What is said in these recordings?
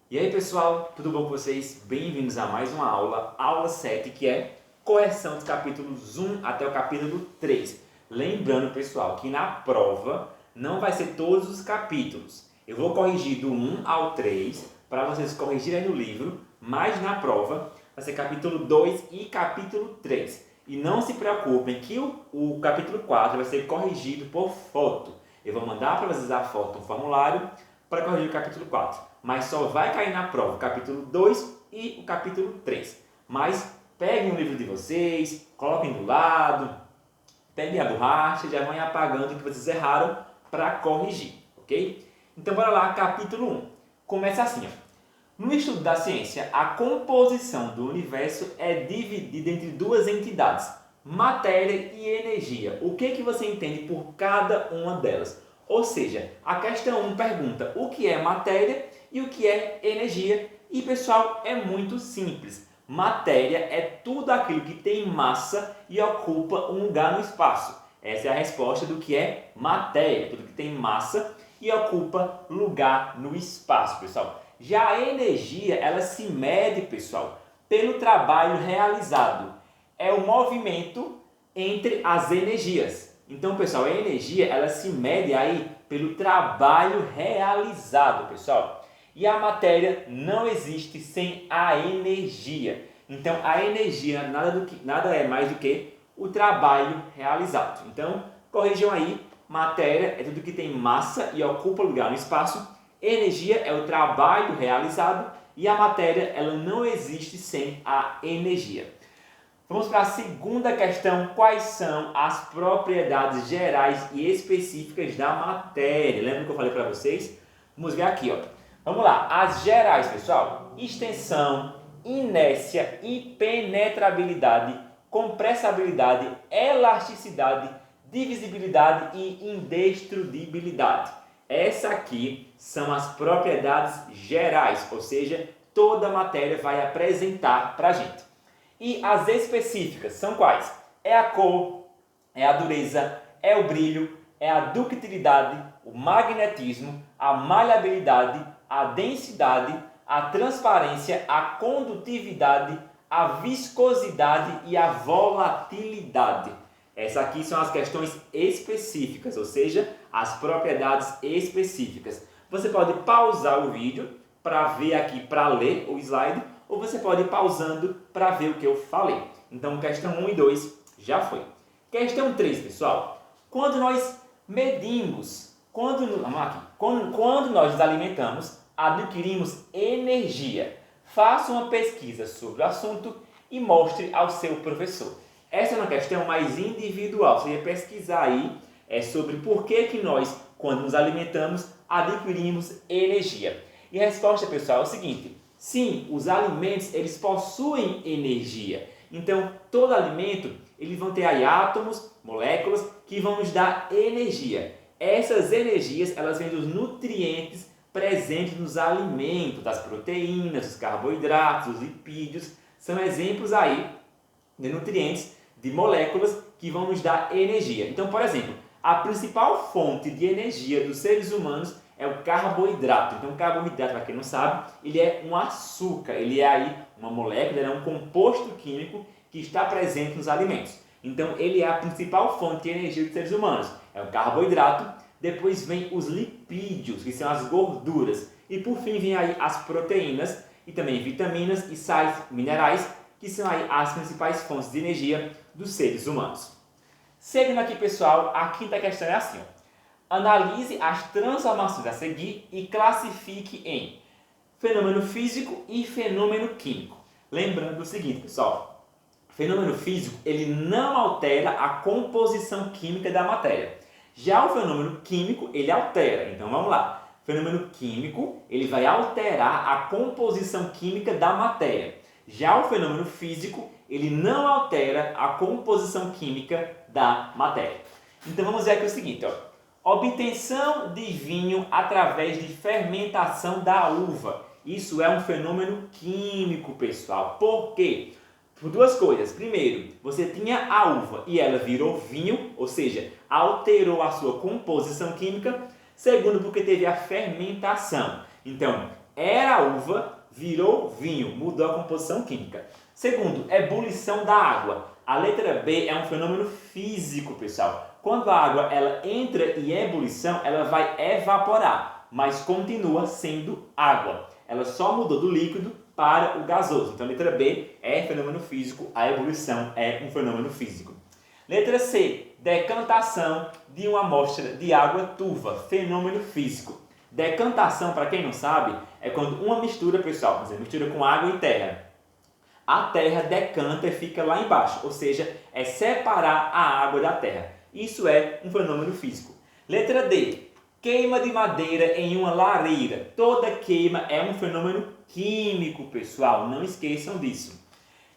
E aí pessoal, tudo bom com vocês? Bem-vindos a mais uma aula, aula 7, que é correção dos capítulos 1 até o capítulo 3. Lembrando pessoal, que na prova não vai ser todos os capítulos. Eu vou corrigir do 1 ao 3 para vocês corrigirem no livro, mas na prova vai ser capítulo 2 e capítulo 3. E não se preocupem que o capítulo 4 vai ser corrigido por foto. Eu vou mandar para vocês a foto no formulário para corrigir o capítulo 4. Mas só vai cair na prova o capítulo 2 e o capítulo 3. Mas peguem o livro de vocês, coloquem do lado, peguem a borracha e já vão apagando o que vocês erraram para corrigir, ok? Então bora lá, capítulo 1. Começa assim, ó. No estudo da ciência, a composição do universo é dividida entre duas entidades, matéria e energia. O que você entende por cada uma delas? Ou seja, a questão 1 pergunta o que é matéria e o que é energia. E pessoal, é muito simples. Matéria é tudo aquilo que tem massa e ocupa um lugar no espaço. Essa é a resposta do que é matéria, tudo que tem massa e ocupa lugar no espaço, pessoal. Já a energia, ela se mede, pessoal, pelo trabalho realizado. É o movimento entre as energias. Então, pessoal, a energia, ela se mede aí pelo trabalho realizado, pessoal. E a matéria não existe sem a energia. Então, a energia nada é mais do que o trabalho realizado. Então, corrijam aí, matéria é tudo que tem massa e ocupa lugar no espaço. Energia é o trabalho realizado e a matéria ela não existe sem a energia. Vamos para a segunda questão. Quais são as propriedades gerais e específicas da matéria? Lembra que eu falei para vocês? Vamos ver aqui, ó. Vamos lá. As gerais, pessoal. Extensão, inércia, impenetrabilidade, compressibilidade, elasticidade, divisibilidade e indestrutibilidade. Essa aqui são as propriedades gerais, ou seja, toda a matéria vai apresentar para a gente. E as específicas são quais? É a cor, é a dureza, é o brilho, é a ductilidade, o magnetismo, a maleabilidade, a densidade, a transparência, a condutividade, a viscosidade e a volatilidade. Essas aqui são as questões específicas, ou seja, as propriedades específicas. Você pode pausar o vídeo para ver aqui, para ler o slide, ou você pode ir pausando para ver o que eu falei. Então, questão 1 e 2 já foi. Questão 3, pessoal. Quando nós medimos, quando nós nos alimentamos, adquirimos energia. Faça uma pesquisa sobre o assunto e mostre ao seu professor. Essa é uma questão mais individual. Você ia pesquisar aí sobre por que nós, quando nos alimentamos, adquirimos energia. E a resposta, pessoal, é o seguinte. Sim, os alimentos, eles possuem energia. Então, todo alimento, eles vão ter aí átomos, moléculas, que vão nos dar energia. Essas energias, elas vêm dos nutrientes presentes nos alimentos, das proteínas, dos carboidratos, dos lipídios. São exemplos aí de nutrientes, de moléculas que vão nos dar energia. Então, por exemplo, a principal fonte de energia dos seres humanos é o carboidrato. Então, o carboidrato, para quem não sabe, ele é um açúcar. Ele é aí uma molécula, ele é um composto químico que está presente nos alimentos. Então, ele é a principal fonte de energia dos seres humanos. É o carboidrato. Depois vem os lipídios, que são as gorduras. E por fim, vem aí as proteínas e também vitaminas e sais minerais, que são aí as principais fontes de energia dos seres humanos. Seguindo aqui, pessoal, a quinta questão é assim, ó. Analise as transformações a seguir e classifique em fenômeno físico e fenômeno químico. Lembrando o seguinte, pessoal, fenômeno físico, ele não altera a composição química da matéria. Já o fenômeno químico, ele altera. Então, vamos lá. Fenômeno químico, ele vai alterar a composição química da matéria. Já o fenômeno físico, ele não altera a composição química da matéria. Então, vamos ver aqui o seguinte, ó. Obtenção de vinho através de fermentação da uva. Isso é um fenômeno químico, pessoal. Por quê? Por duas coisas. Primeiro, você tinha a uva e ela virou vinho, ou seja, alterou a sua composição química. Segundo, porque teve a fermentação. Então, era uva, virou vinho, mudou a composição química. Segundo, ebulição da água. A letra B é um fenômeno físico, pessoal. Quando a água ela entra em ebulição, ela vai evaporar, mas continua sendo água. Ela só mudou do líquido para o gasoso. Então, a letra B é fenômeno físico, a ebulição é um fenômeno físico. Letra C, decantação de uma amostra de água turva, fenômeno físico. Decantação, para quem não sabe, é quando uma mistura, pessoal, mistura com água e terra. A terra decanta e fica lá embaixo, ou seja, é separar a água da terra. Isso é um fenômeno físico. Letra D, queima de madeira em uma lareira. Toda queima é um fenômeno químico, pessoal, não esqueçam disso.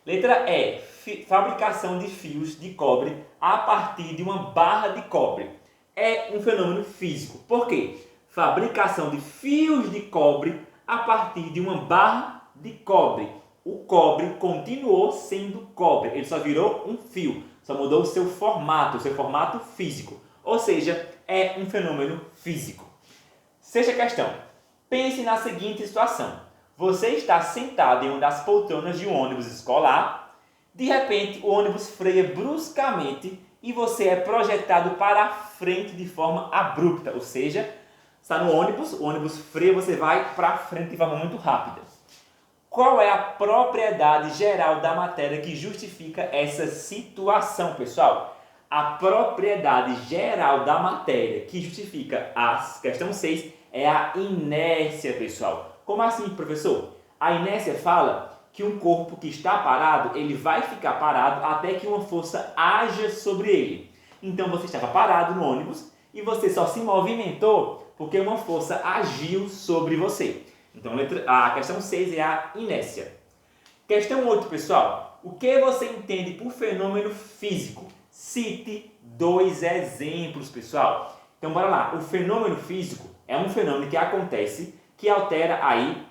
Letra E, fabricação de fios de cobre a partir de uma barra de cobre. É um fenômeno físico. Por quê? Fabricação de fios de cobre a partir de uma barra de cobre. O cobre continuou sendo cobre, ele só virou um fio, só mudou o seu formato físico. Ou seja, é um fenômeno físico. Sexta questão. Pense na seguinte situação. Você está sentado em uma das poltronas de um ônibus escolar. De repente, o ônibus freia bruscamente e você é projetado para a frente de forma abrupta. Ou seja, está no ônibus, o ônibus freia, você vai para a frente de forma muito rápida. Qual é a propriedade geral da matéria que justifica essa situação, pessoal? A propriedade geral da matéria que justifica a questão 6 é a inércia, pessoal. Como assim, professor? A inércia fala que um corpo que está parado, ele vai ficar parado até que uma força haja sobre ele. Então, você estava parado no ônibus e você só se movimentou porque uma força agiu sobre você. Então, a questão 6 é a inércia. Questão 8, pessoal. O que você entende por fenômeno físico? Cite 2 exemplos, pessoal. Então, bora lá. O fenômeno físico é um fenômeno que acontece, que altera aí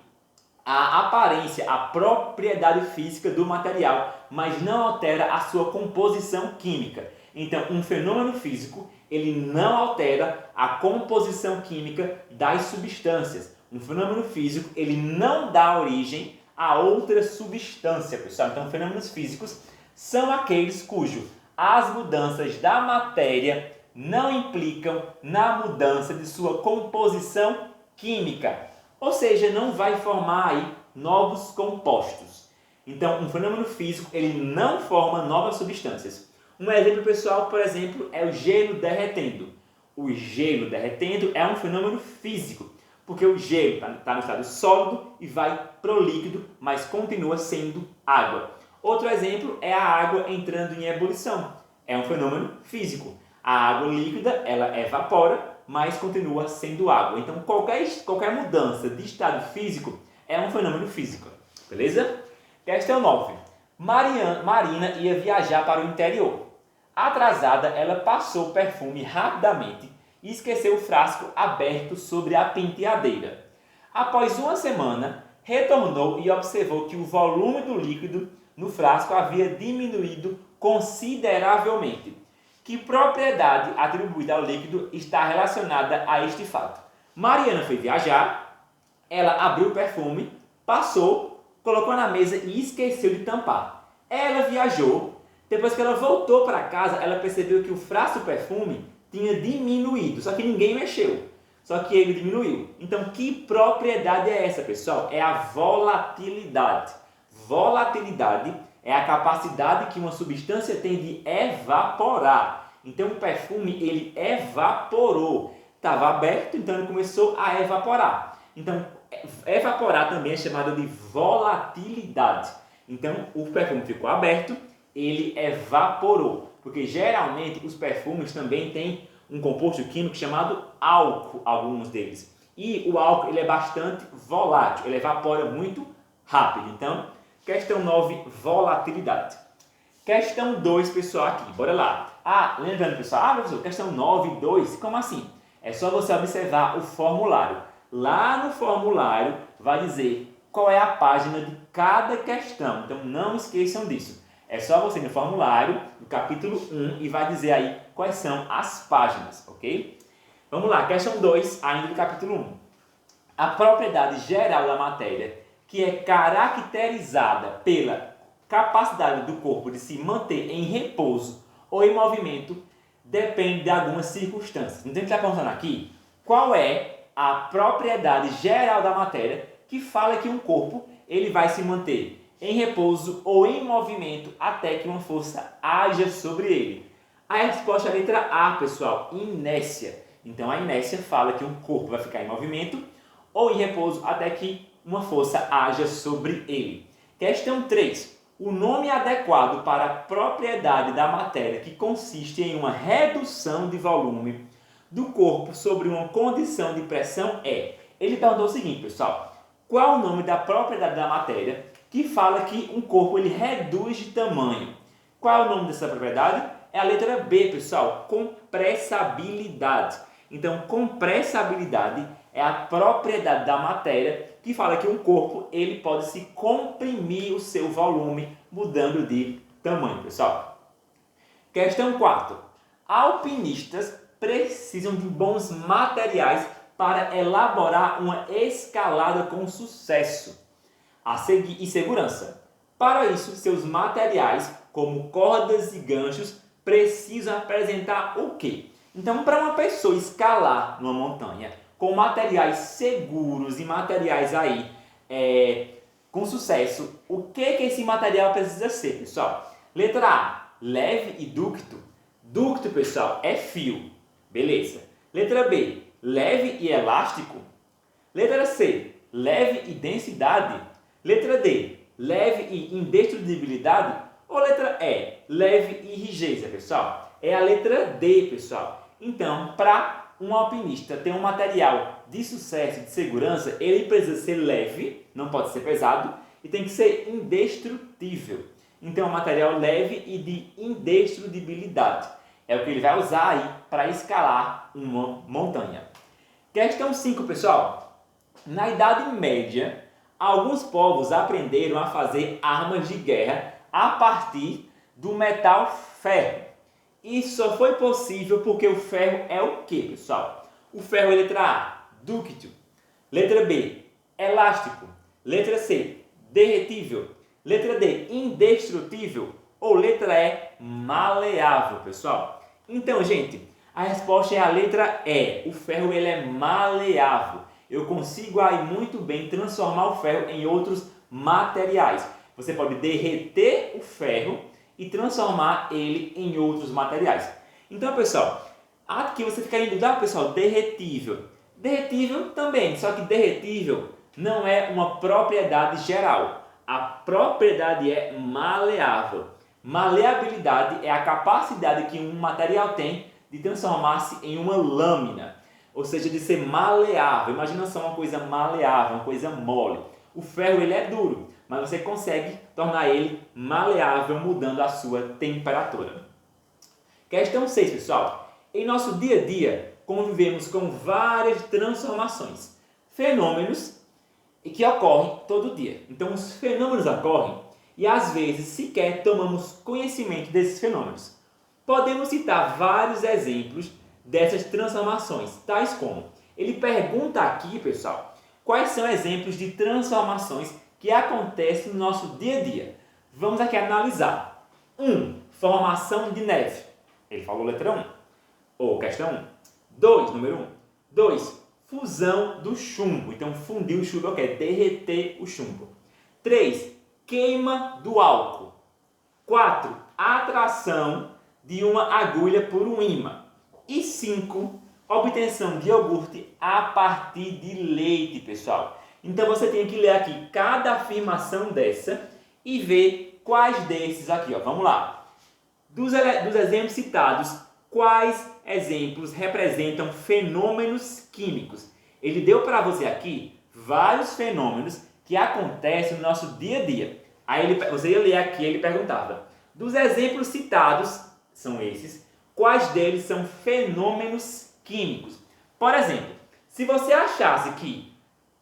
a aparência, a propriedade física do material, mas não altera a sua composição química. Então, um fenômeno físico, ele não altera a composição química das substâncias. Um fenômeno físico, ele não dá origem a outra substância, pessoal. Então, fenômenos físicos são aqueles as mudanças da matéria não implicam na mudança de sua composição química. Ou seja, não vai formar aí novos compostos. Então, um fenômeno físico, ele não forma novas substâncias. Um exemplo, pessoal, por exemplo, é o gelo derretendo. O gelo derretendo é um fenômeno físico, porque o gelo está no estado sólido e vai para o líquido, mas continua sendo água. Outro exemplo é a água entrando em ebulição. É um fenômeno físico. A água líquida, ela evapora, mas continua sendo água. Então, qualquer mudança de estado físico é um fenômeno físico. Beleza? Questão 9. Marina ia viajar para o interior. Atrasada, ela passou o perfume rapidamente e esqueceu o frasco aberto sobre a penteadeira. Após uma semana, retornou e observou que o volume do líquido no frasco havia diminuído consideravelmente. Que propriedade atribuída ao líquido está relacionada a este fato? Mariana foi viajar, ela abriu o perfume, passou, colocou na mesa e esqueceu de tampar. Ela viajou, depois que ela voltou para casa, ela percebeu que o frasco do perfume tinha diminuído, só que ninguém mexeu, só que ele diminuiu. Então, que propriedade é essa, pessoal? É a volatilidade. Volatilidade é a capacidade que uma substância tem de evaporar. Então, o perfume, ele evaporou. Estava aberto, então ele começou a evaporar. Então, evaporar também é chamado de volatilidade. Então, o perfume ficou aberto, ele evaporou. Porque geralmente os perfumes também têm um composto químico chamado álcool, alguns deles. E o álcool ele é bastante volátil, ele evapora muito rápido. Então, questão 9, volatilidade. Questão 2, pessoal, aqui, bora lá. Lembrando, pessoal, professor, questão 9, 2, como assim? É só você observar o formulário. Lá no formulário vai dizer qual é a página de cada questão. Então, não esqueçam disso. É só você ir no formulário, no capítulo 1, e vai dizer aí quais são as páginas, ok? Vamos lá, questão 2, ainda do capítulo 1. a propriedade geral da matéria, que é caracterizada pela capacidade do corpo de se manter em repouso ou em movimento, depende de algumas circunstâncias. Então, a gente está pensando aqui qual é a propriedade geral da matéria que fala que um corpo ele vai se manter em repouso ou em movimento até que uma força haja sobre ele. A resposta é a letra A, pessoal, inércia. Então, a inércia fala que um corpo vai ficar em movimento ou em repouso até que uma força haja sobre ele. Questão 3. O nome adequado para a propriedade da matéria que consiste em uma redução de volume do corpo sobre uma condição de pressão é... Ele perguntou o seguinte, pessoal. Qual o nome da propriedade da matéria que fala que um corpo ele reduz de tamanho? Qual é o nome dessa propriedade? É a letra B, pessoal. Compressabilidade. Então, compressabilidade é a propriedade da matéria que fala que um corpo ele pode se comprimir o seu volume mudando de tamanho, pessoal. Questão 4. Alpinistas precisam de bons materiais para elaborar uma escalada com sucesso e segurança. Para isso, seus materiais, como cordas e ganchos, precisam apresentar o quê? Então, para uma pessoa escalar numa montanha com materiais seguros e materiais aí com sucesso, o que esse material precisa ser, pessoal? Letra A, leve e dúctil. Dúctil, pessoal, é fio. Beleza. Letra B, leve e elástico. Letra C, leve e densidade. Letra D, leve e indestrutibilidade. Ou letra E, leve e rigidez, pessoal? É a letra D, pessoal. Então, para um alpinista ter um material de sucesso e de segurança, ele precisa ser leve, não pode ser pesado, e tem que ser indestrutível. Então, é um material leve e de indestrutibilidade. É o que ele vai usar aí para escalar uma montanha. Questão 5, pessoal. Na Idade Média, alguns povos aprenderam a fazer armas de guerra a partir do metal ferro. Isso só foi possível porque o ferro é o que, pessoal? O ferro é letra A, dúctil. Letra B, elástico. Letra C, derretível. Letra D, indestrutível. Ou letra E, maleável, pessoal. Então, gente, a resposta é a letra E. O ferro ele é maleável. Eu consigo aí muito bem transformar o ferro em outros materiais. Você pode derreter o ferro e transformar ele em outros materiais. Então, pessoal, aqui você fica em dúvida, pessoal, derretível. Derretível também, só que derretível não é uma propriedade geral. A propriedade é maleável. Maleabilidade é a capacidade que um material tem de transformar-se em uma lâmina, ou seja, de ser maleável. Imagina só uma coisa maleável, uma coisa mole. O ferro ele é duro, mas você consegue tornar ele maleável mudando a sua temperatura. Questão 6, pessoal. Em nosso dia a dia, convivemos com várias transformações, fenômenos que ocorrem todo dia. Então, os fenômenos ocorrem e às vezes sequer tomamos conhecimento desses fenômenos. Podemos citar vários exemplos dessas transformações, tais como, ele pergunta aqui, pessoal, quais são exemplos de transformações que acontecem no nosso dia a dia. Vamos aqui analisar. 1. Formação de neve. Ele falou letra 1. Ou questão 1. 2, número 1. 2. Fusão do chumbo. Então, fundir o chumbo é o quê? Derreter o chumbo. 3. Queima do álcool. 4. Atração de uma agulha por um ímã. E 5. Obtenção de iogurte a partir de leite, pessoal. Então, você tem que ler aqui cada afirmação dessa e ver quais desses aqui. Vamos lá. Dos exemplos citados, quais exemplos representam fenômenos químicos? Ele deu para você aqui vários fenômenos que acontecem no nosso dia a dia. Aí você ia ler aqui, ele perguntava, dos exemplos citados, são esses, quais deles são fenômenos químicos? Por exemplo, se você achasse que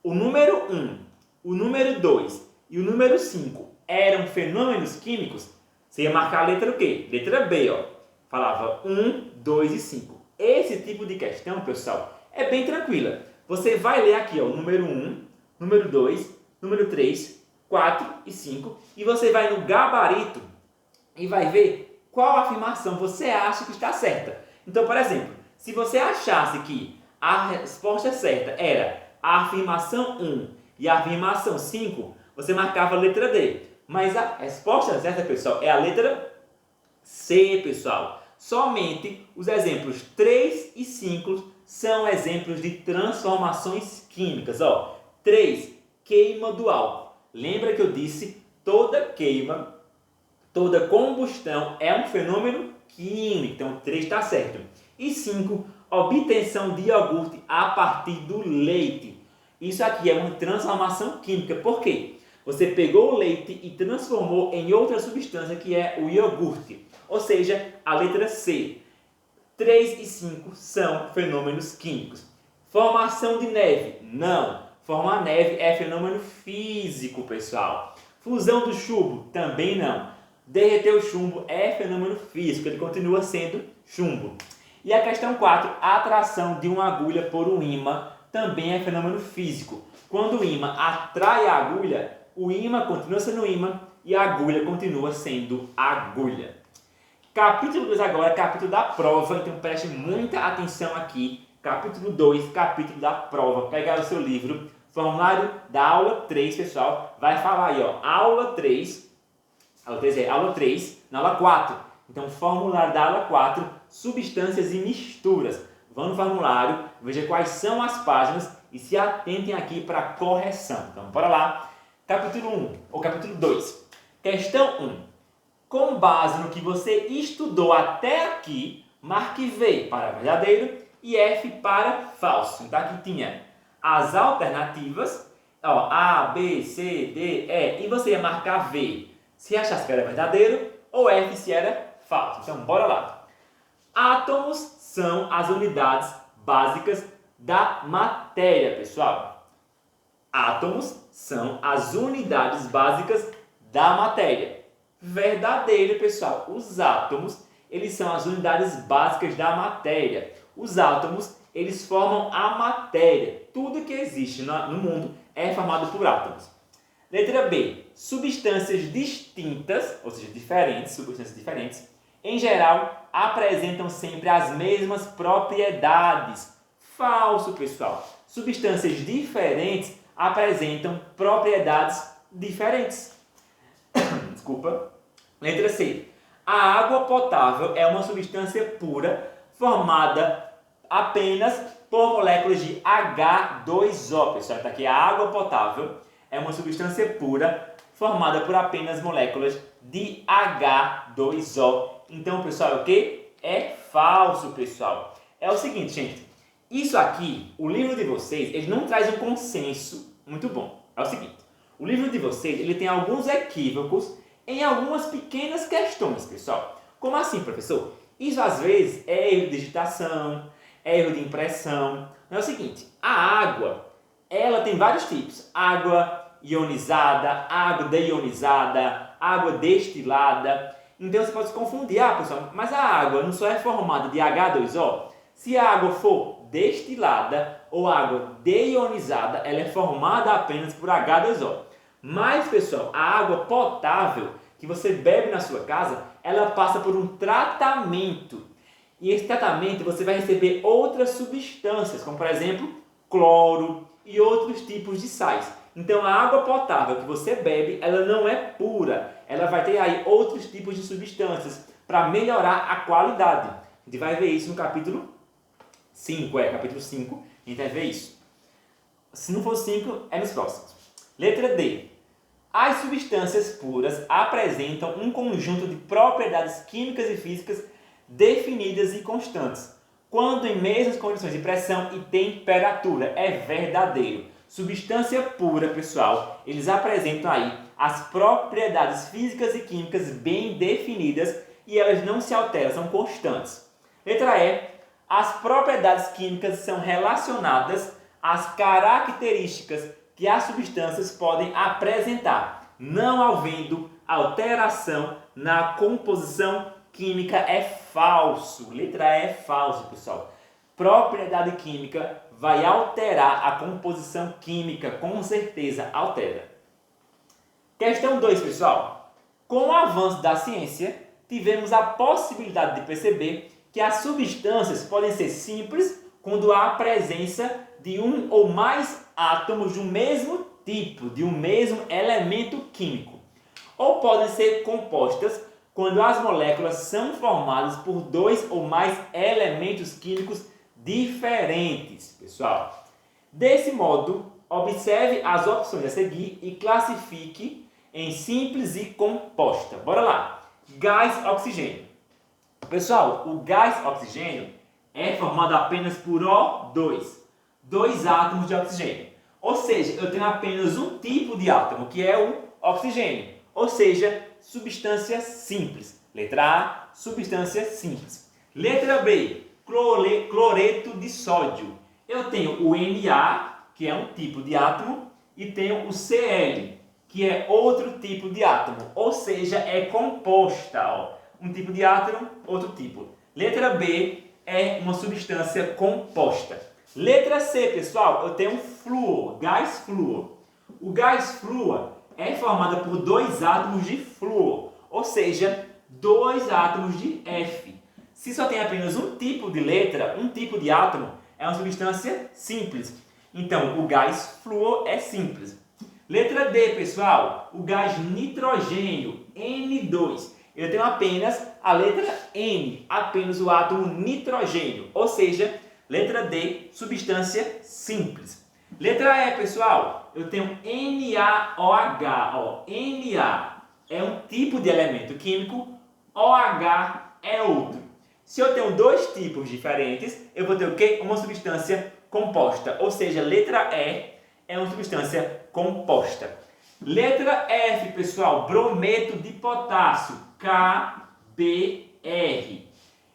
o número 1, o número 2 e o número 5 eram fenômenos químicos, você ia marcar a letra o quê? Letra B, ó. Falava 1, 2 e 5. Esse tipo de questão, pessoal, é bem tranquila. Você vai ler aqui, ó, o número 1, número 2, número 3, 4 e 5, e você vai no gabarito e vai ver qual afirmação você acha que está certa. Então, por exemplo, se você achasse que a resposta certa era a afirmação 1 e a afirmação 5, você marcava a letra D. Mas a resposta certa, pessoal, é a letra C, pessoal. Somente os exemplos 3 e 5 são exemplos de transformações químicas. 3, queima do álcool. Lembra que eu disse toda queima, toda combustão é um fenômeno químico. Então, 3 está certo. E 5, obtenção de iogurte a partir do leite. Isso aqui é uma transformação química. Por quê? Você pegou o leite e transformou em outra substância que é o iogurte. Ou seja, a letra C. 3 e 5 são fenômenos químicos. Formação de neve? Não. Formar neve é fenômeno físico, pessoal. Fusão do chumbo? Também não. Derreter o chumbo é fenômeno físico, ele continua sendo chumbo. E a questão 4, a atração de uma agulha por um ímã também é fenômeno físico. Quando o ímã atrai a agulha, o ímã continua sendo ímã e a agulha continua sendo agulha. Capítulo 2 agora, capítulo da prova, então preste muita atenção aqui. Capítulo 2, capítulo da prova. Pegar o seu livro, formulário da aula 3, pessoal. Vai falar aí, aula 3, na aula 4. Então, formulário da aula 4, substâncias e misturas. Vão no formulário, veja quais são as páginas e se atentem aqui para a correção. Então, bora lá. Capítulo 1, ou capítulo 2. Questão 1. Com base no que você estudou até aqui, marque V para verdadeiro e F para falso. Então, aqui tinha as alternativas, A, B, C, D, E, e você ia marcar V se achasse que era verdadeiro ou F se era falso. Então, bora lá. Átomos são as unidades básicas da matéria, pessoal. Átomos são as unidades básicas da matéria. Verdadeiro, pessoal. Os átomos, eles são as unidades básicas da matéria. Os átomos, eles formam a matéria. Tudo que existe no mundo é formado por átomos. Letra B. Substâncias distintas, ou seja, diferentes, substâncias diferentes, em geral, apresentam sempre as mesmas propriedades. Falso, pessoal. Substâncias diferentes apresentam propriedades diferentes. Desculpa. Letra C. A água potável é uma substância pura formada apenas por moléculas de H2O. Pessoal, está aqui a água potável é uma substância pura formada por apenas moléculas de H2O. Então, pessoal, é o que? É falso, pessoal. É o seguinte, gente. Isso aqui, o livro de vocês, ele não traz um consenso muito bom. É o seguinte. O livro de vocês, ele tem alguns equívocos em algumas pequenas questões, pessoal. Como assim, professor? Isso, às vezes, é erro de digitação, é erro de impressão. É o seguinte. A água, ela tem vários tipos. Água ionizada, água deionizada, água destilada. Então você pode se confundir, pessoal, mas a água não só é formada de H2O? Se a água for destilada ou água deionizada, ela é formada apenas por H2O. Mas, pessoal, a água potável que você bebe na sua casa, ela passa por um tratamento. E esse tratamento você vai receber outras substâncias, como por exemplo, cloro e outros tipos de sais. Então a água potável que você bebe, ela não é pura. Ela vai ter aí outros tipos de substâncias para melhorar a qualidade. A gente vai ver isso no capítulo 5, capítulo 5, a gente vai ver isso. Se não for 5, é nos próximos. Letra D. As substâncias puras apresentam um conjunto de propriedades químicas e físicas definidas e constantes, quando em mesmas condições de pressão e temperatura. É verdadeiro. Substância pura, pessoal, eles apresentam aí as propriedades físicas e químicas bem definidas e elas não se alteram, são constantes. Letra E. As propriedades químicas são relacionadas às características que as substâncias podem apresentar, não havendo alteração na composição química. É falso. Letra E é falso, pessoal. Propriedade química vai alterar a composição química, com certeza altera. Questão 2, pessoal. Com o avanço da ciência, tivemos a possibilidade de perceber que as substâncias podem ser simples quando há a presença de um ou mais átomos do mesmo tipo, de um mesmo elemento químico. Ou podem ser compostas quando as moléculas são formadas por dois ou mais elementos químicos diferentes, pessoal. Desse modo, observe as opções a seguir e classifique em simples e composta. Bora lá! Gás oxigênio. Pessoal, o gás oxigênio é formado apenas por O2, dois átomos de oxigênio. Ou seja, eu tenho apenas um tipo de átomo, que é o oxigênio. Ou seja, substância simples. Letra A, substância simples. Letra B, cloreto de sódio. Eu tenho o Na, que é um tipo de átomo, e tenho o Cl, que é outro tipo de átomo. Ou seja, é composta. Ó. Um tipo de átomo, outro tipo. Letra B é uma substância composta. Letra C, pessoal, eu tenho flúor, gás flúor. O gás flúor é formado por dois átomos de flúor, ou seja, dois átomos de F. Se só tem apenas um tipo de letra, um tipo de átomo, é uma substância simples. Então, o gás flúor é simples. Letra D, pessoal, o gás nitrogênio, N2. Eu tenho apenas a letra N, apenas o átomo nitrogênio, ou seja, letra D, substância simples. Letra E, pessoal, eu tenho NaOH. Ó, Na é um tipo de elemento químico, OH é outro. Se eu tenho dois tipos diferentes, eu vou ter o quê? Uma substância composta, ou seja, letra E é uma substância composta. Letra F, pessoal, brometo de potássio, KBr.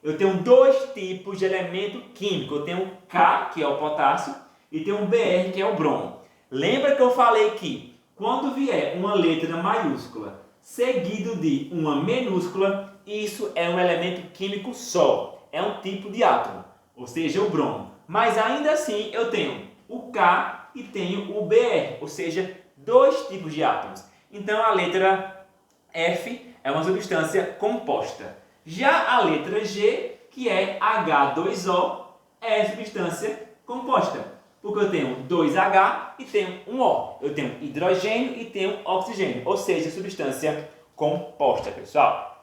Eu tenho dois tipos de elemento químico. Eu tenho o K, que é o potássio, e tenho o Br, que é o bromo. Lembra que eu falei que quando vier uma letra maiúscula seguido de uma minúscula, isso é um elemento químico só. É um tipo de átomo, ou seja, o bromo. Mas ainda assim eu tenho o K e tenho o Br, ou seja, dois tipos de átomos. Então a letra F é uma substância composta. Já a letra G, que é H2O, é substância composta. Porque eu tenho 2H e tenho um O. Eu tenho hidrogênio e tenho oxigênio. Ou seja, substância composta, pessoal.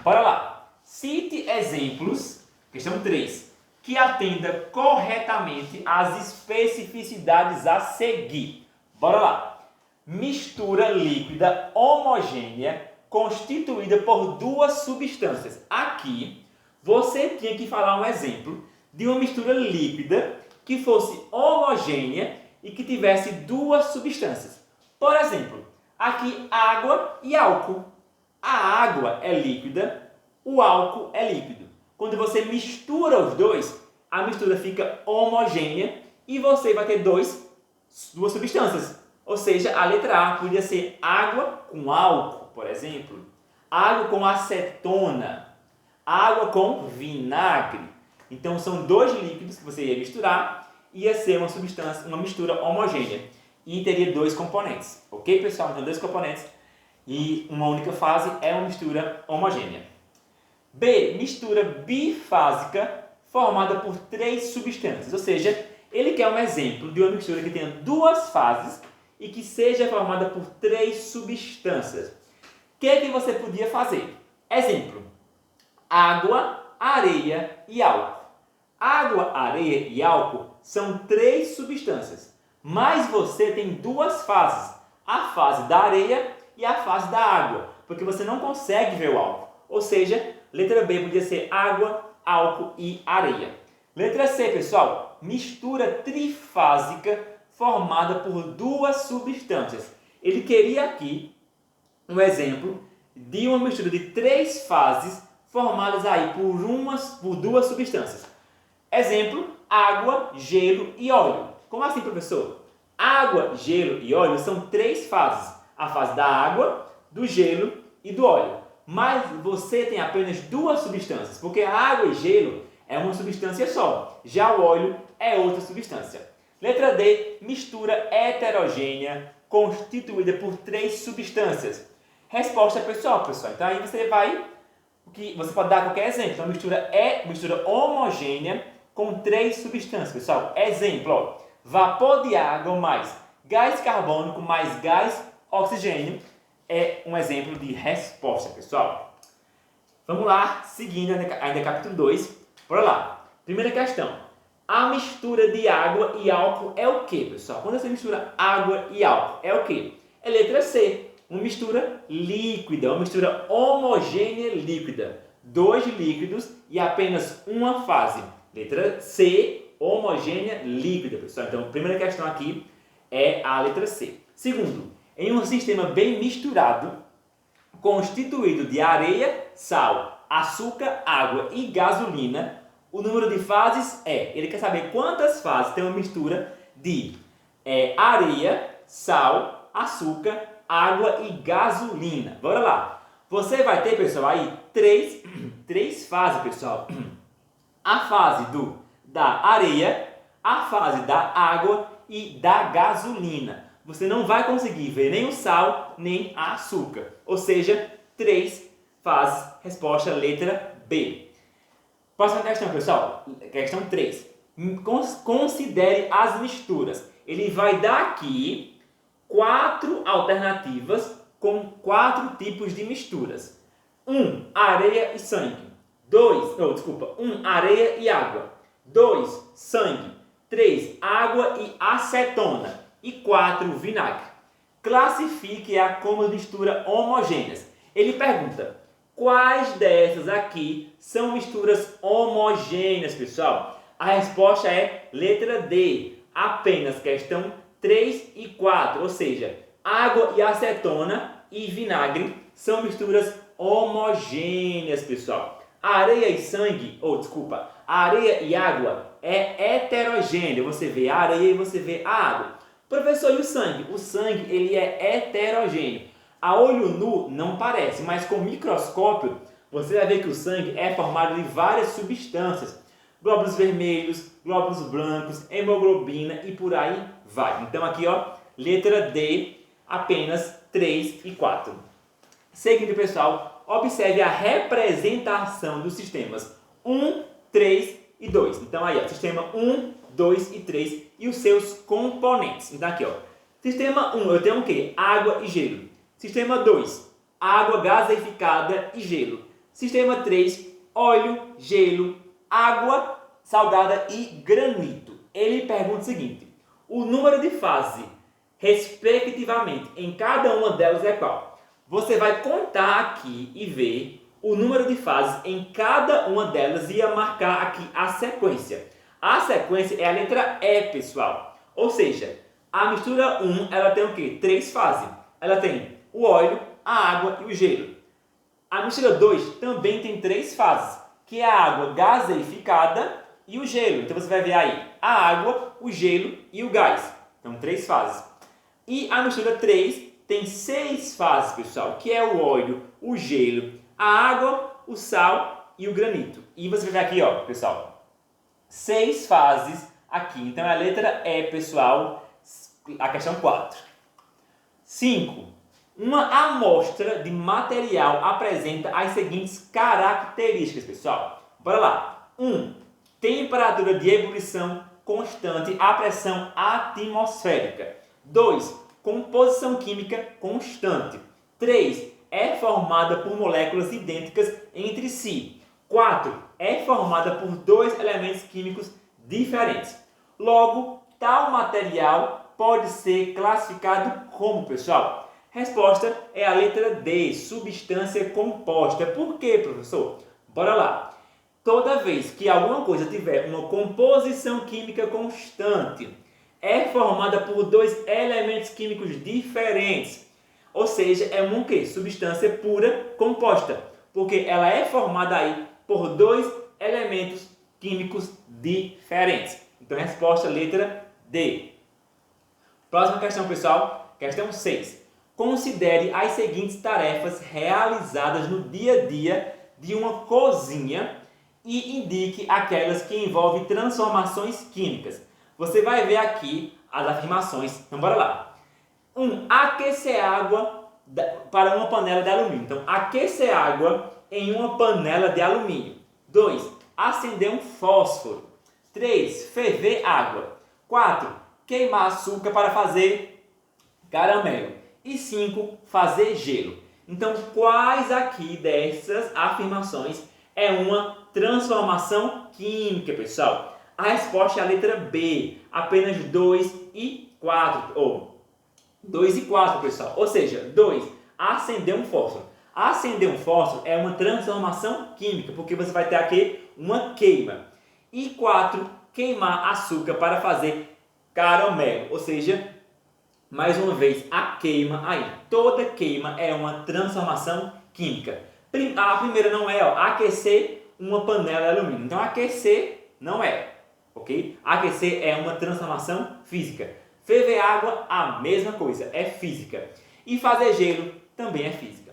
Bora lá. Cite exemplos, questão 3, que atenda corretamente às especificidades a seguir. Bora lá. Mistura líquida homogênea constituída por duas substâncias. Aqui, você tinha que falar um exemplo de uma mistura líquida que fosse homogênea e que tivesse duas substâncias. Por exemplo, aqui água e álcool. A água é líquida, o álcool é líquido. Quando você mistura os dois, a mistura fica homogênea e você vai ter duas substâncias. Ou seja, a letra A podia ser água com álcool, por exemplo, água com acetona, água com vinagre. Então são dois líquidos que você ia misturar, ia ser uma substância, uma mistura homogênea e teria dois componentes. Ok, pessoal? Então dois componentes e uma única fase é uma mistura homogênea. B, mistura bifásica formada por três substâncias. Ou seja, ele quer um exemplo de uma mistura que tenha duas fases e que seja formada por três substâncias. O que você podia fazer? Exemplo, água, areia e álcool. Água, areia e álcool são três substâncias, mas você tem duas fases, a fase da areia e a fase da água, porque você não consegue ver o álcool. Ou seja, letra B podia ser água, álcool e areia. Letra C, pessoal, mistura trifásica formada por duas substâncias. Ele queria aqui um exemplo de uma mistura de três fases formadas aí por duas substâncias. Exemplo, água, gelo e óleo. Como assim, professor? Água, gelo e óleo são três fases. A fase da água, do gelo e do óleo. Mas você tem apenas duas substâncias, porque a água e gelo é uma substância só. Já o óleo é outra substância. Letra D, mistura heterogênea constituída por 3 substâncias. Resposta pessoal. Então aí você pode dar qualquer exemplo. Então mistura homogênea com 3 substâncias, pessoal. Exemplo, ó, vapor de água mais gás carbônico mais gás oxigênio é um exemplo de resposta, pessoal. Vamos lá, seguindo ainda capítulo 2. Bora lá. Primeira questão. A mistura de água e álcool é o que, pessoal? Quando você mistura água e álcool, é o que? É letra C. Uma mistura líquida, uma mistura homogênea líquida. 2 líquidos e apenas uma fase. Letra C, homogênea líquida, pessoal. Então, a primeira questão aqui é a letra C. Segundo, em um sistema bem misturado, constituído de areia, sal, açúcar, água e gasolina, o número de fases ele quer saber quantas fases tem uma mistura de areia, sal, açúcar, água e gasolina. Bora lá. Você vai ter, pessoal, aí três fases, pessoal. A fase da areia, a fase da água e da gasolina. Você não vai conseguir ver nem o sal, nem a açúcar. Ou seja, 3 fases. Resposta letra B. Próxima questão, pessoal. Questão 3. Considere as misturas. Ele vai dar aqui 4 alternativas com 4 tipos de misturas. 1, areia e sangue. 1, areia e água. 2, sangue. 3, água e acetona. E 4, vinagre. Classifique-a como mistura homogêneas. Ele pergunta, quais dessas aqui são misturas homogêneas, pessoal? A resposta é letra D. Apenas questão 3 e 4, ou seja, água e acetona e vinagre são misturas homogêneas, pessoal. Areia e água é heterogênea. Você vê a areia e você vê a água. Professor, e o sangue? O sangue ele é heterogêneo. A olho nu não parece, mas com microscópio você vai ver que o sangue é formado de várias substâncias. Glóbulos vermelhos, glóbulos brancos, hemoglobina e por aí vai. Então aqui, ó, letra D, apenas 3 e 4. Seguindo, pessoal, observe a representação dos sistemas 1, 3 e 2. Então aí, ó, sistema 1, 2 e 3 e os seus componentes. Então aqui, ó, sistema 1, eu tenho o quê? Água e gelo. Sistema 2, água gaseificada e gelo. Sistema 3, óleo, gelo, água salgada e granito. Ele pergunta o seguinte, o número de fases, respectivamente, em cada uma delas é qual? Você vai contar aqui e ver o número de fases em cada uma delas e marcar aqui a sequência. A sequência é a letra E, pessoal. Ou seja, a mistura 1, ela tem o quê? 3 fases. Ela tem o óleo, a água e o gelo. A mistura 2 também tem 3 fases, que é a água gaseificada e o gelo. Então você vai ver aí a água, o gelo e o gás. Então 3 fases. E a mistura 3 tem 6 fases, pessoal, que é o óleo, o gelo, a água, o sal e o granito. E você vai ver aqui, ó, pessoal, 6 fases aqui. Então é a letra E, pessoal, a questão 4. 5. Uma amostra de material apresenta as seguintes características, pessoal. Bora lá. 1. Temperatura de ebulição constante à pressão atmosférica. 2. Composição química constante. 3. É formada por moléculas idênticas entre si. 4. É formada por 2 elementos químicos diferentes. Logo, tal material pode ser classificado como, pessoal? Resposta é a letra D, substância composta. Por quê, professor? Bora lá. Toda vez que alguma coisa tiver uma composição química constante, é formada por 2 elementos químicos diferentes. Ou seja, é uma quê? Substância pura composta. Porque ela é formada aí por 2 elementos químicos diferentes. Então, resposta letra D. Próxima questão, pessoal. Questão 6. Considere as seguintes tarefas realizadas no dia a dia de uma cozinha e indique aquelas que envolvem transformações químicas. Você vai ver aqui as afirmações. Então, bora lá. 1. Aquecer água para uma panela de alumínio. Então, aquecer água em uma panela de alumínio. 2. Acender um fósforo. 3. Ferver água. 4. Queimar açúcar para fazer caramelo. E 5. Fazer gelo. Então, quais aqui dessas afirmações é uma transformação química, pessoal? A resposta é a letra B. Apenas 2 e 4. 2 e 4, pessoal. Ou seja, 2. Acender um fósforo. Acender um fósforo é uma transformação química, porque você vai ter aqui uma queima. E 4. Queimar açúcar para fazer caramelo. Ou seja, mais uma vez, a queima aí. Toda queima é uma transformação química. A primeira não é, aquecer uma panela de alumínio. Então, aquecer não é, ok? Aquecer é uma transformação física. Ferver água, a mesma coisa, é física. E fazer gelo também é física.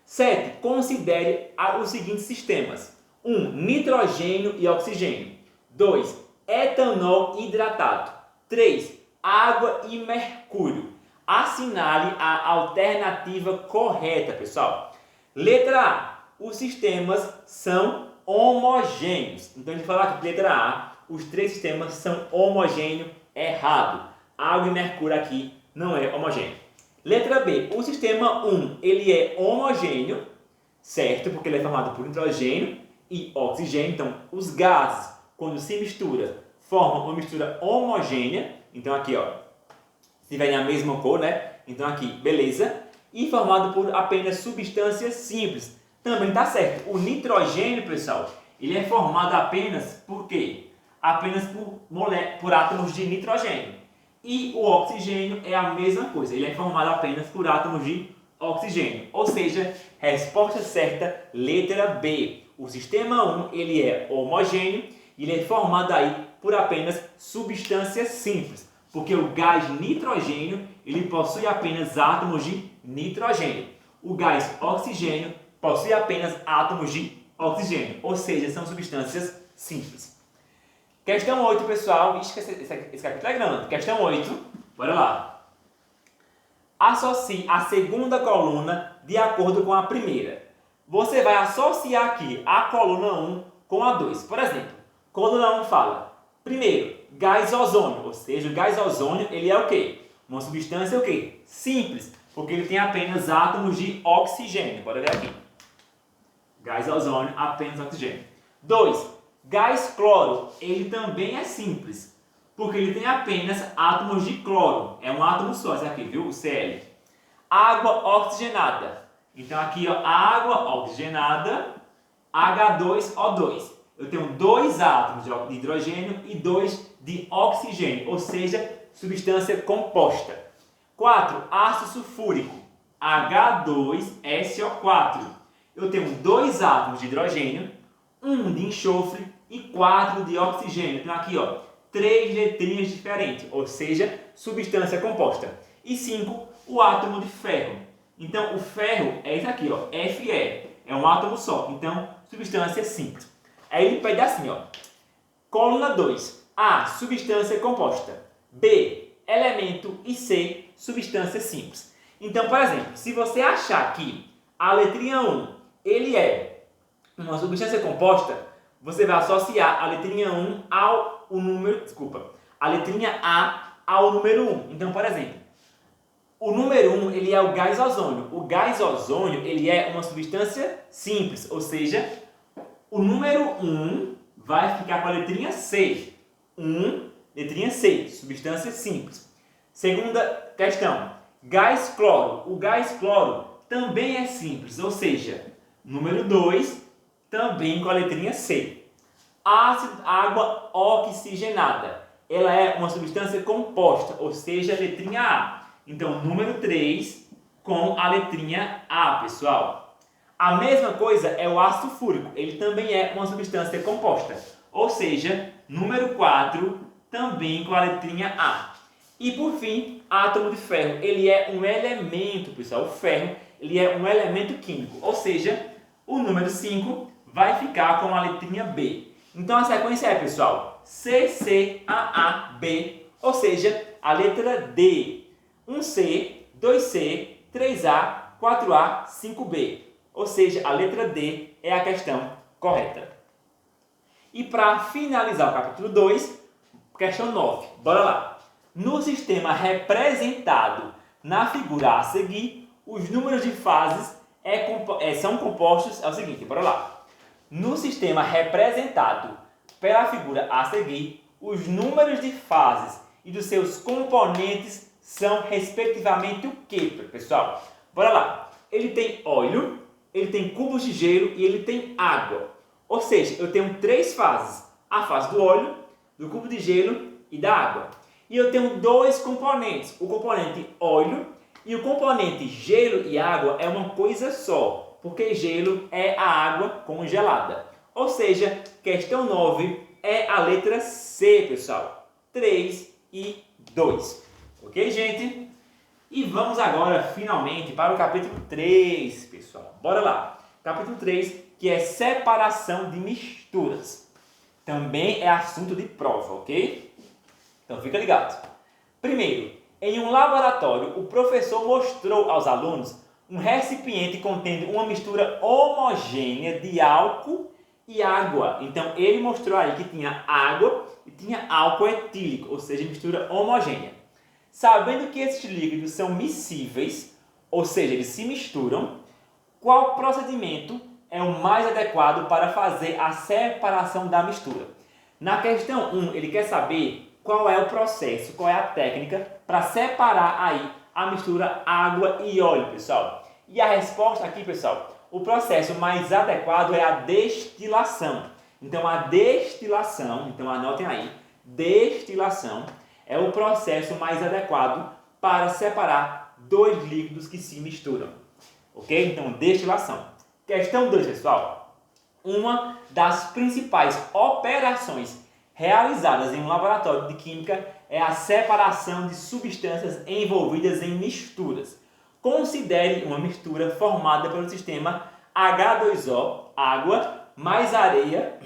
7. Considere os seguintes sistemas. 1. Nitrogênio e oxigênio. 2. Etanol hidratado. 3. Água e mercúrio. Assinale a alternativa correta, pessoal. Letra A. Os sistemas são homogêneos. Então, a gente fala aqui, letra A, os 3 sistemas são homogêneos. Errado. Água e mercúrio aqui não é homogêneo. Letra B. O sistema 1, ele é homogêneo, certo? Porque ele é formado por nitrogênio e oxigênio. Então, os gases, quando se misturam, formam uma mistura homogênea. Então, aqui, se tiverem a mesma cor, né? Então, aqui, beleza. E formado por apenas substâncias simples. Também está certo. O nitrogênio, pessoal, ele é formado apenas por quê? Apenas por átomos de nitrogênio. E o oxigênio é a mesma coisa. Ele é formado apenas por átomos de oxigênio. Ou seja, resposta certa, letra B. O sistema 1, ele é homogêneo e ele é formado aí por apenas substâncias simples. Porque o gás nitrogênio, ele possui apenas átomos de nitrogênio. O gás oxigênio possui apenas átomos de oxigênio. Ou seja, são substâncias simples. Questão 8, pessoal. Esse capítulo é grande. Questão 8. Bora lá. Associe a segunda coluna de acordo com a primeira. Você vai associar aqui a coluna 1 com a 2. Por exemplo, coluna 1 fala, primeiro, gás ozônio. Ou seja, o gás ozônio, ele é o quê? Uma substância o quê? Simples, porque ele tem apenas átomos de oxigênio. Bora ver aqui. Gás ozônio, apenas oxigênio. 2. Gás cloro, ele também é simples, porque ele tem apenas átomos de cloro. É um átomo só, esse aqui, viu? O Cl. Água oxigenada. Então aqui, água oxigenada, H2O2. Eu tenho 2 átomos de hidrogênio e 2 de oxigênio, ou seja, substância composta. 4. Ácido sulfúrico, H2SO4. Eu tenho 2 átomos de hidrogênio, 1 de enxofre e 4 de oxigênio. Então aqui, 3 letrinhas diferentes, ou seja, substância composta. E 5, o átomo de ferro. Então o ferro é esse aqui, Fe, é um átomo só. Então, substância simples. Aí ele pede assim, coluna 2, A, substância composta. B, elemento. E C, substância simples. Então, por exemplo, se você achar que a letrinha 1, ele é uma substância composta, você vai associar a letrinha 1 a letrinha A ao número 1. Então, por exemplo, o número 1, ele é o gás ozônio. O gás ozônio, ele é uma substância simples, ou seja, o número 1 vai ficar com a letrinha C. Letrinha C, substância simples. Segunda questão, gás cloro. O gás cloro também é simples, ou seja, número 2, também com a letrinha C. Água oxigenada. Ela é uma substância composta, ou seja, a letrinha A. Então, número 3 com a letrinha A, pessoal. A mesma coisa é o ácido sulfúrico. Ele também é uma substância composta. Ou seja, número 4 também com a letrinha A. E por fim, átomo de ferro. Ele é um elemento, pessoal. O ferro, ele é um elemento químico. Ou seja, o número 5 vai ficar com a letrinha B. Então a sequência é, pessoal, C, C, A, A, B, ou seja, a letra D. 1C, 2C, 3A, 4A, 5B. Ou seja, a letra D é a questão correta. E para finalizar o capítulo 2, questão 9. Bora lá. No sistema representado na figura a seguir, os números de fases são compostos... É o seguinte, bora lá. No sistema representado pela figura a seguir, os números de fases e dos seus componentes são respectivamente o que, pessoal? Bora lá. Ele tem óleo, ele tem cubos de gelo e ele tem água. Ou seja, eu tenho 3 fases. A fase do óleo, do cubo de gelo e da água. E eu tenho 2 componentes. O componente óleo e o componente gelo e água é uma coisa só. Porque gelo é a água congelada. Ou seja, questão 9 é a letra C, pessoal. 3 e 2. Ok, gente? E vamos agora, finalmente, para o capítulo 3, pessoal. Bora lá. Capítulo 3, que é separação de misturas. Também é assunto de prova, ok? Então, fica ligado. Primeiro, em um laboratório, o professor mostrou aos alunos um recipiente contendo uma mistura homogênea de álcool e água. Então, ele mostrou aí que tinha água e tinha álcool etílico, ou seja, mistura homogênea. Sabendo que esses líquidos são miscíveis, ou seja, eles se misturam, qual procedimento é o mais adequado para fazer a separação da mistura? Na questão 1, ele quer saber qual é o processo, qual é a técnica para separar aí a mistura água e óleo, pessoal. E a resposta aqui, pessoal, o processo mais adequado é a destilação. Então, a destilação, então anotem aí, destilação é o processo mais adequado para separar 2 líquidos que se misturam. Ok? Então, destilação. Questão 2, pessoal. Uma das principais operações realizadas em um laboratório de química é a separação de substâncias envolvidas em misturas. Considere uma mistura formada pelo sistema H2O, água, mais areia,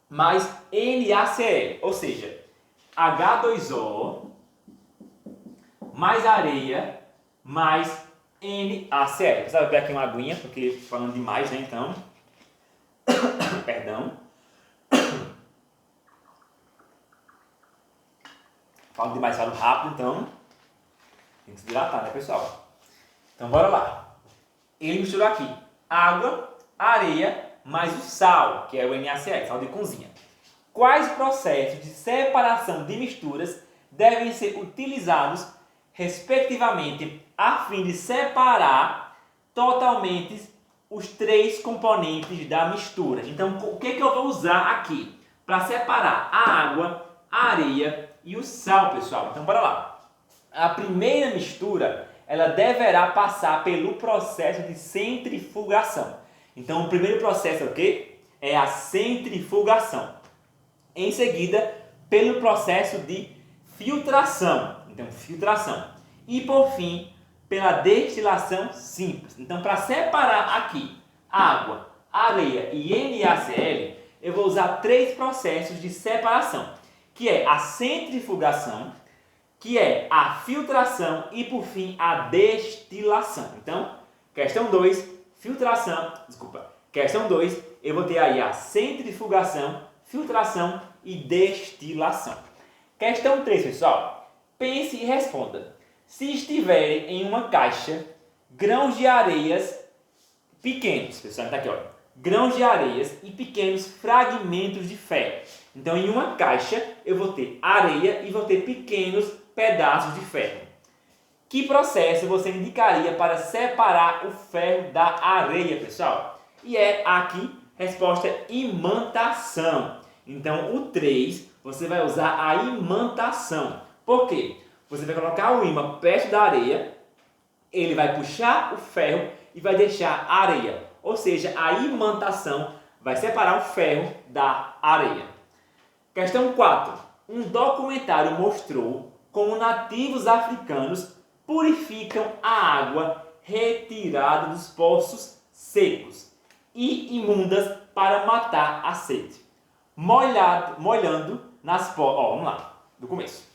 mais NaCl. Ou seja, H2O, mais areia, mais NaCl. Precisa beber aqui uma aguinha, porque falando demais, né, então. Perdão. Falo demais, falo rápido, então tem que se hidratar, né, pessoal? Então, bora lá. Ele misturou aqui água, areia, mais o sal, que é o NaCl, sal de cozinha. Quais processos de separação de misturas devem ser utilizados, respectivamente, a fim de separar totalmente os 3 componentes da mistura? Então, o que eu vou usar aqui para separar a água, a areia e o sal, pessoal? Então, bora lá. A primeira mistura, ela deverá passar pelo processo de centrifugação. Então, o primeiro processo é o quê? É a centrifugação. Em seguida, pelo processo de filtração. Então, filtração. E, por fim, pela destilação simples. Então, para separar aqui água, areia e NaCl, eu vou usar 3 processos de separação, que é a centrifugação, que é a filtração e, por fim, a destilação. Então, questão 2, filtração, questão 2, eu vou ter aí a centrifugação, filtração e destilação. Questão 3, pessoal. Pense e responda. Se estiverem em uma caixa grãos de areias pequenos, pessoal, está aqui, ó, grãos de areias e pequenos fragmentos de ferro. Então, em uma caixa, eu vou ter areia e vou ter pequenos pedaços de ferro. Que processo você indicaria para separar o ferro da areia, pessoal? E é aqui, resposta imantação. Então, o 3, você vai usar a imantação. Por quê? Você vai colocar o ímã perto da areia, ele vai puxar o ferro e vai deixar a areia. Ou seja, a imantação vai separar o ferro da areia. Questão 4. Um documentário mostrou como nativos africanos purificam a água retirada dos poços secos. e imundas para matar a sede. Molhando nas portas. Vamos lá, do começo.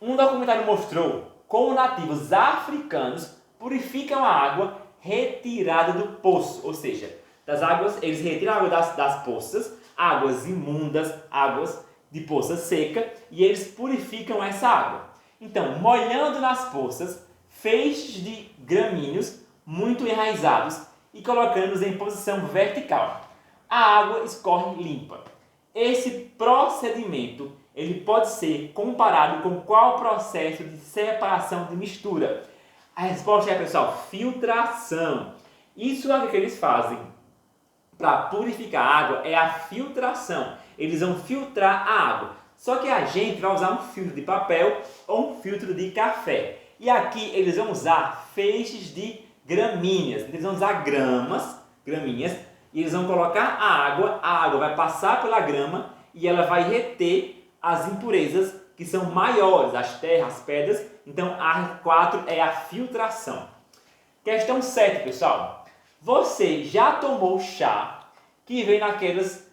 Um documentário mostrou como nativos africanos purificam a água retirada do poço, ou seja, das águas, eles retiram a água das poças, águas imundas, águas de poça seca, e eles purificam essa água. Então, molhando nas poças, feixes de gramíneos muito enraizados e colocando-os em posição vertical. A água escorre limpa. Esse procedimento ele pode ser comparado com qual processo de separação de mistura? A resposta é, pessoal, filtração. Isso é o que eles fazem para purificar a água, é a filtração. Eles vão filtrar a água. Só que a gente vai usar um filtro de papel ou um filtro de café. E aqui eles vão usar feixes de gramíneas. Eles vão usar gramíneas, e eles vão colocar a água vai passar pela grama e ela vai reter as impurezas que são maiores, as terras, as pedras. Então, a 4 é a filtração. Questão 7, pessoal. Você já tomou chá que vem naquelas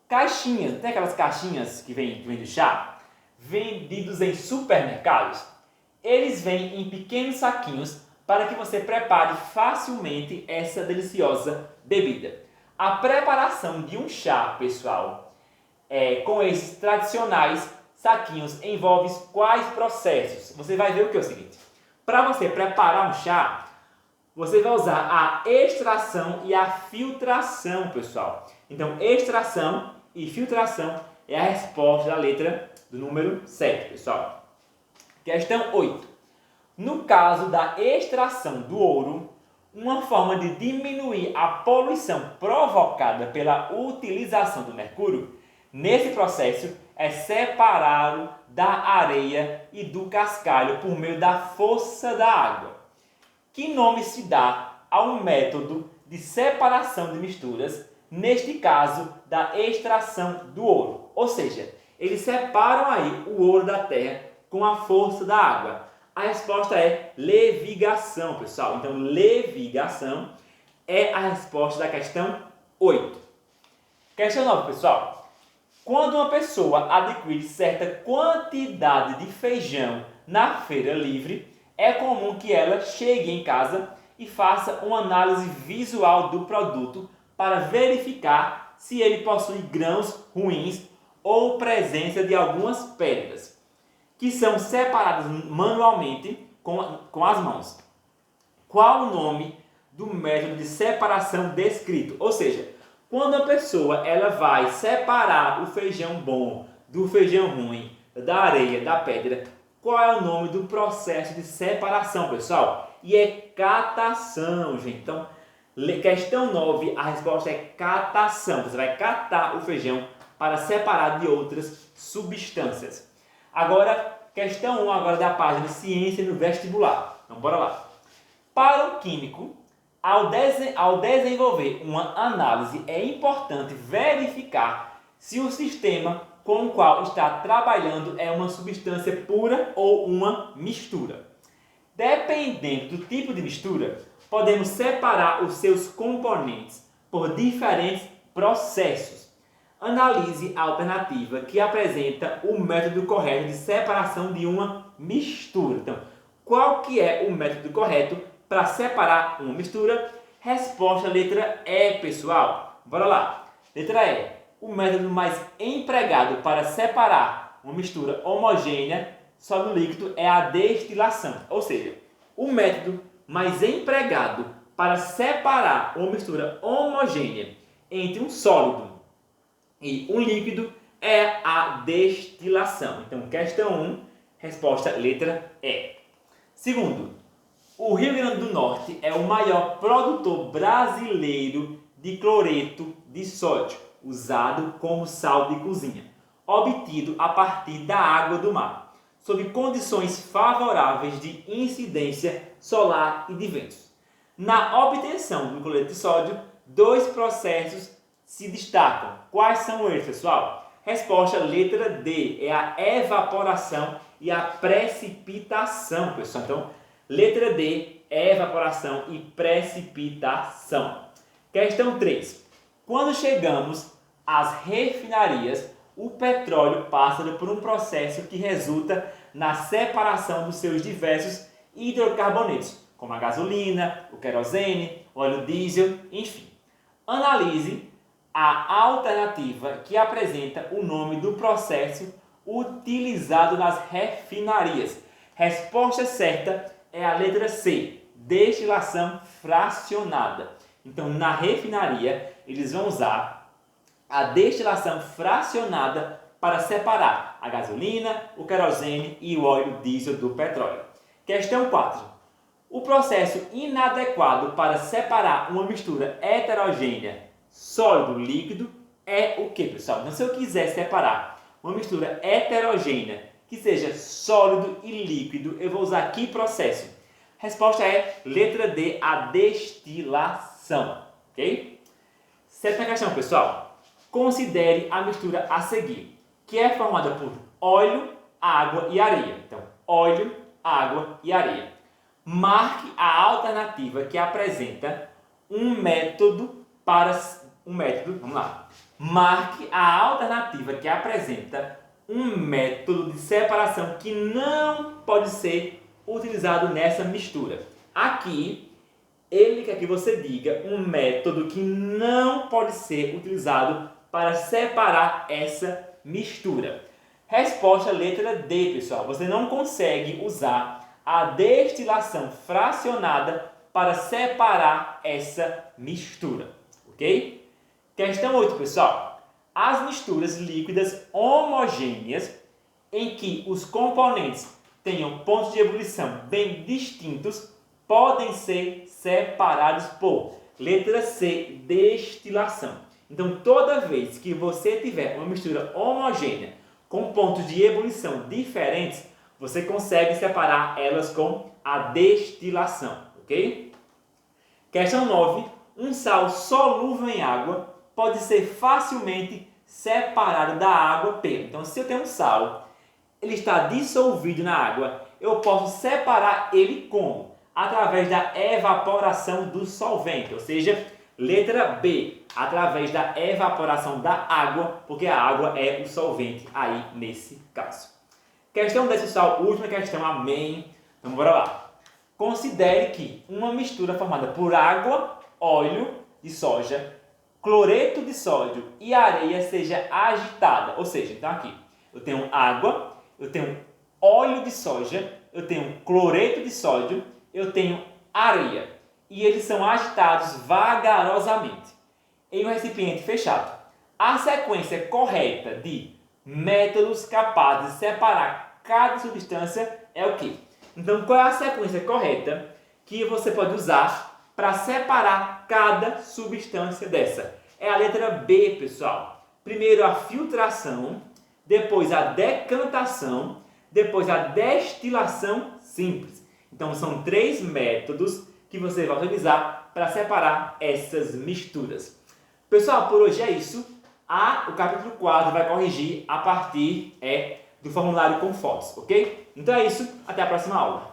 caixinhas, tem aquelas caixinhas que vem do chá? Vendidos em supermercados? Eles vêm em pequenos saquinhos para que você prepare facilmente essa deliciosa bebida. A preparação de um chá, pessoal, com esses tradicionais saquinhos, envolve quais processos? Você vai ver o que é o seguinte. Para você preparar um chá, você vai usar a extração e a filtração, pessoal. Então, extração e filtração é a resposta da letra do número 7, pessoal. Questão 8. No caso da extração do ouro, uma forma de diminuir a poluição provocada pela utilização do mercúrio, nesse processo, é separá-lo da areia e do cascalho por meio da força da água. Que nome se dá a um método de separação de misturas, neste caso, da extração do ouro? Ou seja, eles separam aí o ouro da terra com a força da água. A resposta é levigação, pessoal. Então, levigação é a resposta da questão 8. Questão 9, pessoal. Quando uma pessoa adquire certa quantidade de feijão na feira livre, é comum que ela chegue em casa e faça uma análise visual do produto para verificar se ele possui grãos ruins ou presença de algumas pedras, que são separadas manualmente com as mãos. Qual o nome do método de separação descrito? Ou seja, quando a pessoa ela vai separar o feijão bom do feijão ruim, da areia, da pedra, qual é o nome do processo de separação, pessoal? E é catação, gente. Então, questão 9, a resposta é catação. Você vai catar o feijão para separar de outras substâncias. Agora, questão 1 agora da página Ciência no Vestibular. Então, bora lá. Para o químico, ao desenvolver uma análise, é importante verificar se o sistema com o qual está trabalhando é uma substância pura ou uma mistura. Dependendo do tipo de mistura, podemos separar os seus componentes por diferentes processos. Analise a alternativa que apresenta o método correto de separação de uma mistura. Então, qual que é o método correto para separar uma mistura? Resposta letra E, pessoal. Bora lá. Letra E. O método mais empregado para separar uma mistura homogênea sólido líquido é a destilação. Ou seja, o método mais empregado para separar uma mistura homogênea entre um sólido e um líquido é a destilação. Então, questão 1, resposta letra E. Segundo, o Rio Grande do Norte é o maior produtor brasileiro de cloreto de sódio, usado como sal de cozinha, obtido a partir da água do mar, sob condições favoráveis de incidência solar e de ventos. Na obtenção do cloreto de sódio, 2 processos se destacam. Quais são eles, pessoal? Resposta letra D, é a evaporação e a precipitação, pessoal. Então, letra D, evaporação e precipitação. Questão 3. Quando chegamos às refinarias, o petróleo passa por um processo que resulta na separação dos seus diversos hidrocarbonetos, como a gasolina, o querosene, o óleo diesel, enfim. Analise a alternativa que apresenta o nome do processo utilizado nas refinarias. Resposta certa é a letra C, destilação fracionada. Então, na refinaria, eles vão usar a destilação fracionada para separar a gasolina, o querosene e o óleo diesel do petróleo. Questão 4. O processo inadequado para separar uma mistura heterogênea sólido-líquido é o que, pessoal? Então, se eu quiser separar uma mistura heterogênea que seja sólido e líquido, eu vou usar que processo? Resposta é letra D, a destilação. Ok? Sétima questão, pessoal. Considere a mistura a seguir, que é formada por óleo, água e areia. Então, óleo, água e areia. Marque a alternativa que apresenta um método para... vamos lá. Marque a alternativa que apresenta um método de separação que não pode ser utilizado nessa mistura. Aqui, ele quer que você diga um método que não pode ser utilizado para separar essa mistura. Resposta letra D, pessoal. Você não consegue usar a destilação fracionada para separar essa mistura, ok? Questão 8, pessoal. As misturas líquidas homogêneas em que os componentes tenham pontos de ebulição bem distintos podem ser separados por letra C, destilação. Então, toda vez que você tiver uma mistura homogênea com pontos de ebulição diferentes, você consegue separar elas com a destilação, ok? Questão 9. Um sal solúvel em água pode ser facilmente separado da água pelo. Então, se eu tenho um sal, ele está dissolvido na água, eu posso separar ele como? Através da evaporação do solvente, ou seja, letra B, através da evaporação da água, porque a água é o solvente aí nesse caso. Questão 10, pessoal, última questão, amém. Então, bora lá. Considere que uma mistura formada por água, óleo de soja, cloreto de sódio e areia seja agitada. Ou seja, então aqui, eu tenho água, eu tenho óleo de soja, eu tenho cloreto de sódio, eu tenho areia. E eles são agitados vagarosamente em um recipiente fechado. A sequência correta de métodos capazes de separar cada substância é o quê? Então, qual é a sequência correta que você pode usar para separar cada substância dessa? É a letra B, pessoal. Primeiro a filtração, depois a decantação, depois a destilação simples. Então, são 3 métodos que você vai utilizar para separar essas misturas. Pessoal, por hoje é isso. O capítulo 4 vai corrigir a partir do formulário com fotos, ok? Então é isso, até a próxima aula.